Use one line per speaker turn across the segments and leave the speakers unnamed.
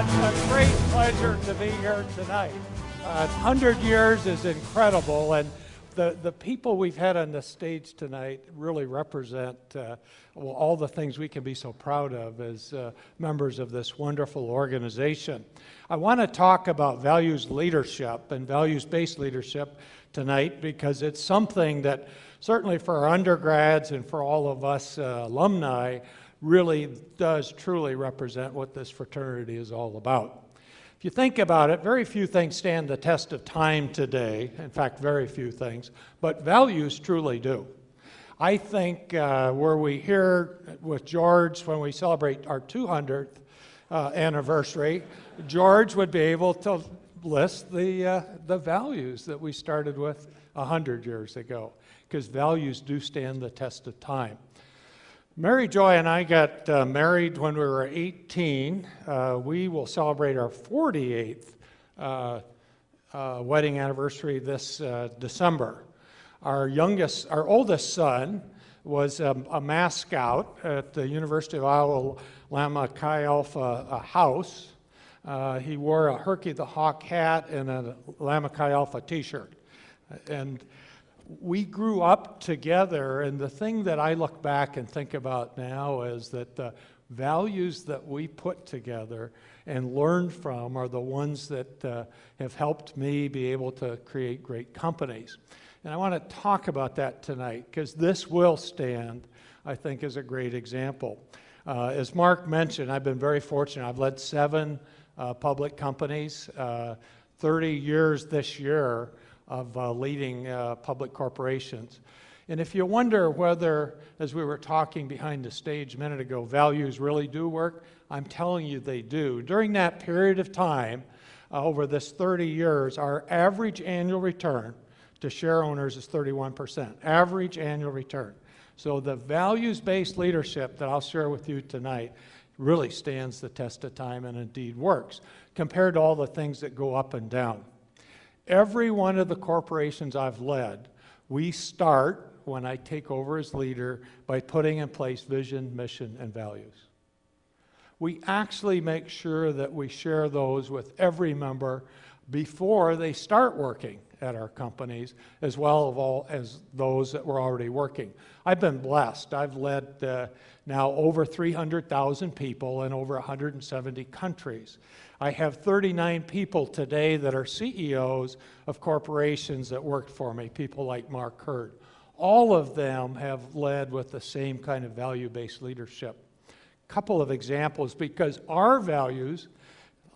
a great pleasure to be here tonight. 100 years is incredible, and the people we've had on the stage tonight really represent all the things we can be so proud of as members of this wonderful organization. I want to talk about values leadership and values-based leadership tonight because it's something that certainly for our undergrads and for all of us alumni really does truly represent what this fraternity is all about. If you think about it, very few things stand the test of time today. In fact, very few things, but values truly do. I think were we here with George when we celebrate our 200th anniversary, George would be able to list the values that we started with 100 years ago, because values do stand the test of time. Mary Joy and I got married when we were 18. We will celebrate our 48th wedding anniversary this December. Our oldest son was a Mass Scout at the University of Iowa Lambda Chi Alpha House. He wore a Herky the Hawk hat and a Lambda Chi Alpha t-shirt. And we grew up together, and the thing that I look back and think about now is that the values that we put together and learned from are the ones that have helped me be able to create great companies. And I want to talk about that tonight because this will stand, I think, as a great example. As Mark mentioned, I've been very fortunate. I've led 7 public companies, 30 years this year of leading public corporations. And if you wonder whether, as we were talking behind the stage a minute ago, values really do work, I'm telling you they do. During that period of time, over this 30 years, our average annual return to share owners is 31%, average annual return. So the values-based leadership that I'll share with you tonight really stands the test of time and indeed works, compared to all the things that go up and down. Every one of the corporations I've led, we start, when I take over as leader, by putting in place vision, mission, and values. We actually make sure that we share those with every member before they start working at our companies, as well as those that were already working. I've been blessed. I've led now over 300,000 people in over 170 countries. I have 39 people today that are CEOs of corporations that worked for me, people like Mark Hurd. All of them have led with the same kind of value-based leadership. A couple of examples, because our values,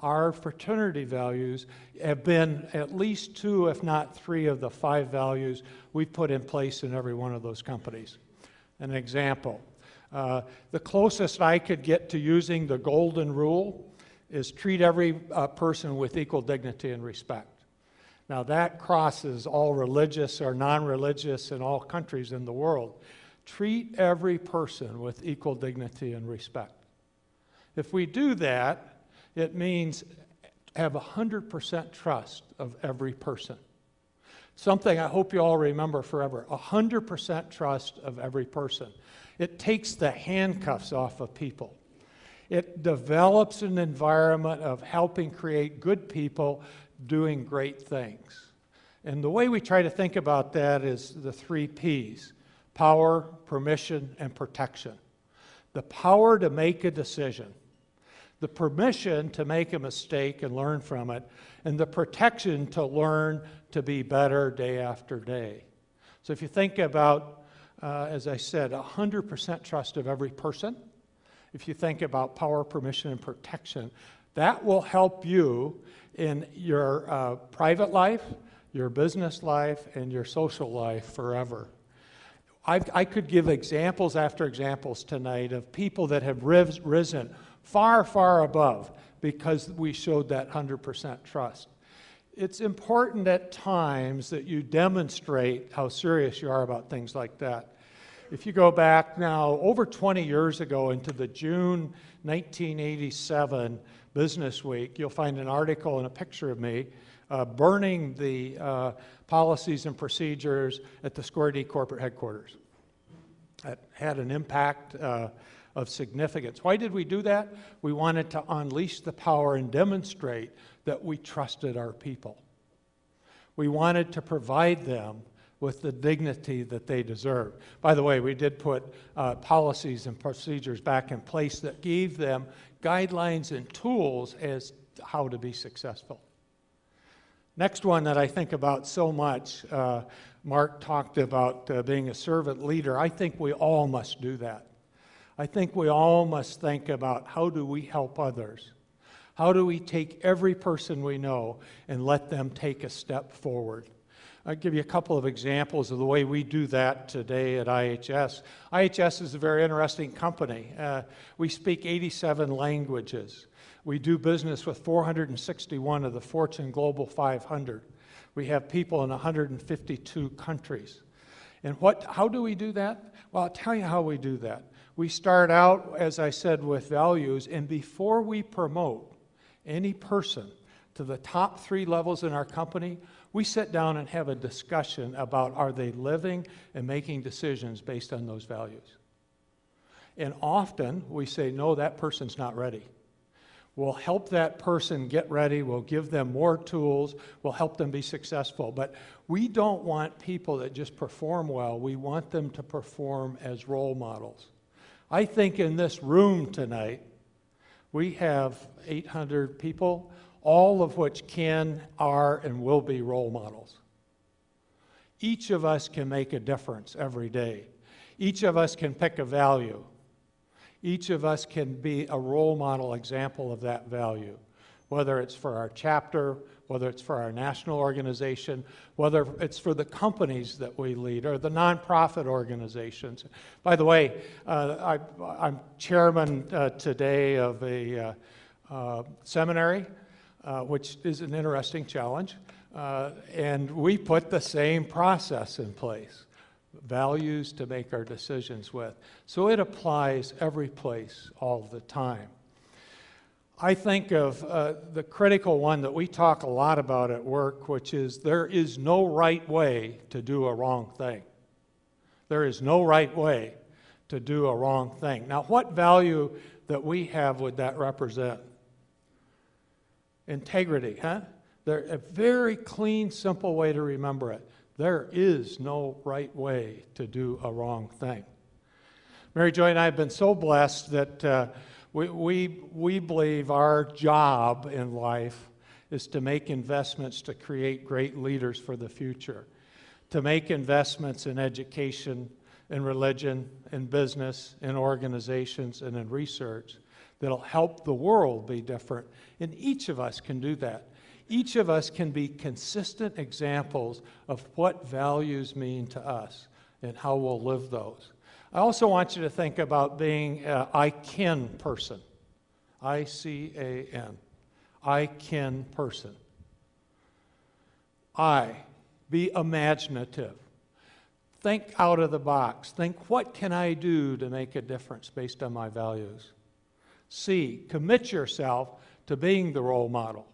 our fraternity values, have been at least 2, if not 3 of the 5 values we've put in place in every one of those companies. An example, the closest I could get to using the golden rule is treat every person with equal dignity and respect. Now that crosses all religious or non-religious in all countries in the world. Treat every person with equal dignity and respect. If we do that, it means have 100% trust of every person. Something I hope you all remember forever, 100% trust of every person. It takes the handcuffs off of people. It develops an environment of helping create good people doing great things. And the way we try to think about that is the 3 Ps: power, permission, and protection. The power to make a decision, the permission to make a mistake and learn from it, and the protection to learn to be better day after day. So if you think about, as I said, 100% trust of every person, if you think about power, permission, and protection, that will help you in your private life, your business life, and your social life forever. I could give examples after examples tonight of people that have risen far, far above because we showed that 100% trust. It's important at times that you demonstrate how serious you are about things like that. If you go back now over 20 years ago into the June 1987 Business Week, you'll find an article and a picture of me burning the policies and procedures at the Square D corporate headquarters. That had an impact of significance. Why did we do that? We wanted to unleash the power and demonstrate that we trusted our people. We wanted to provide them with the dignity that they deserve. By the way, we did put policies and procedures back in place that gave them guidelines and tools as to how to be successful. Next one that I think about so much, Mark talked about being a servant leader. I think we all must do that. I think we all must think about how do we help others? How do we take every person we know and let them take a step forward? I'll give you a couple of examples of the way we do that today at IHS. IHS is a very interesting company. We speak 87 languages. We do business with 461 of the Fortune Global 500. We have people in 152 countries. And how do we do that? Well, I'll tell you how we do that. We start out, as I said, with values, and before we promote any person to the top 3 levels in our company, we sit down and have a discussion about are they living and making decisions based on those values. And often we say, no, that person's not ready. We'll help that person get ready. We'll give them more tools. We'll help them be successful. But we don't want people that just perform well. We want them to perform as role models. I think in this room tonight, we have 800 people, all of which can, are, and will be role models. Each of us can make a difference every day. Each of us can pick a value. Each of us can be a role model example of that value, whether it's for our chapter, whether it's for our national organization, whether it's for the companies that we lead or the nonprofit organizations. By the way, I'm chairman today of a seminary, which is an interesting challenge, and we put the same process in place. Values to make our decisions with. So it applies every place all the time. I think of the critical one that we talk a lot about at work, which is there is no right way to do a wrong thing. There is no right way to do a wrong thing. Now, what value that we have would that represent? Integrity, huh? There's a very clean, simple way to remember it. There is no right way to do a wrong thing. Mary Joy and I have been so blessed that we believe our job in life is to make investments to create great leaders for the future, to make investments in education, in religion, in business, in organizations, and in research that'll help the world be different. And each of us can do that. Each of us can be consistent examples of what values mean to us and how we'll live those. I also want you to think about being an I-can person. I-C-A-N. I-can person. Be imaginative. Think out of the box. Think, what can I do to make a difference based on my values? C, commit yourself to being the role model.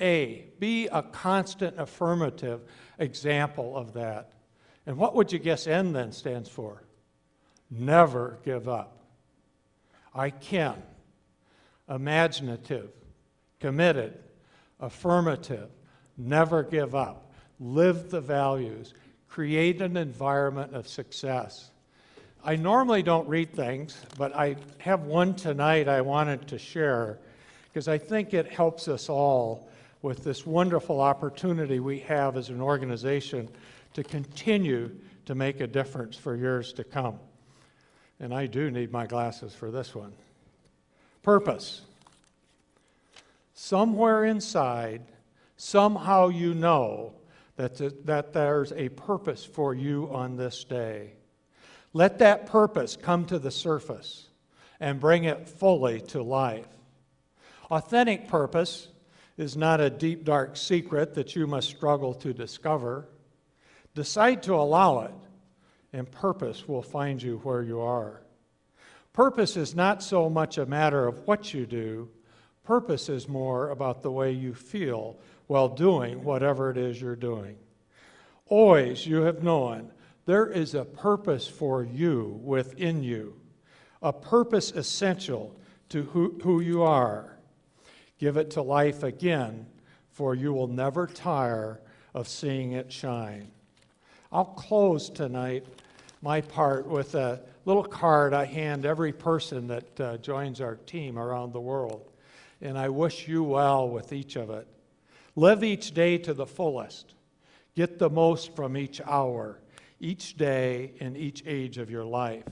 A, be a constant affirmative example of that. And what would you guess N then stands for? Never give up. I can. Imaginative, committed, affirmative, never give up. Live the values. Create an environment of success. I normally don't read things, but I have one tonight I wanted to share because I think it helps us all with this wonderful opportunity we have as an organization to continue to make a difference for years to come. And I do need my glasses for this one. Purpose. Somewhere inside, somehow you know that there's a purpose for you on this day. Let that purpose come to the surface and bring it fully to life. Authentic purpose is not a deep, dark secret that you must struggle to discover. Decide to allow it, and purpose will find you where you are. Purpose is not so much a matter of what you do. Purpose is more about the way you feel while doing whatever it is you're doing. Always you have known there is a purpose for you within you. a purpose essential to who you are. Give it to life again, for you will never tire of seeing it shine. I'll close tonight my part with a little card I hand every person that joins our team around the world, and I wish you well with each of it. Live each day to the fullest. Get the most from each hour, each day, and each age of your life.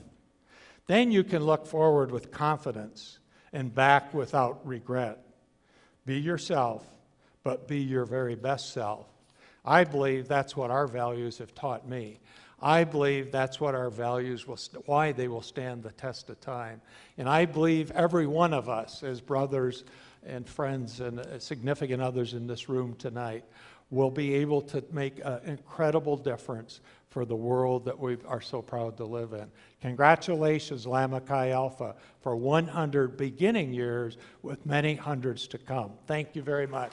Then you can look forward with confidence and back without regret. Be yourself, but be your very best self. I believe that's what our values have taught me. I believe that's what our values why they will stand the test of time. And I believe every one of us as brothers and friends and significant others in this room tonight will be able to make an incredible difference for the world that we are so proud to live in. Congratulations, Lambda Chi Alpha, for 100 beginning years with many hundreds to come. Thank you very much.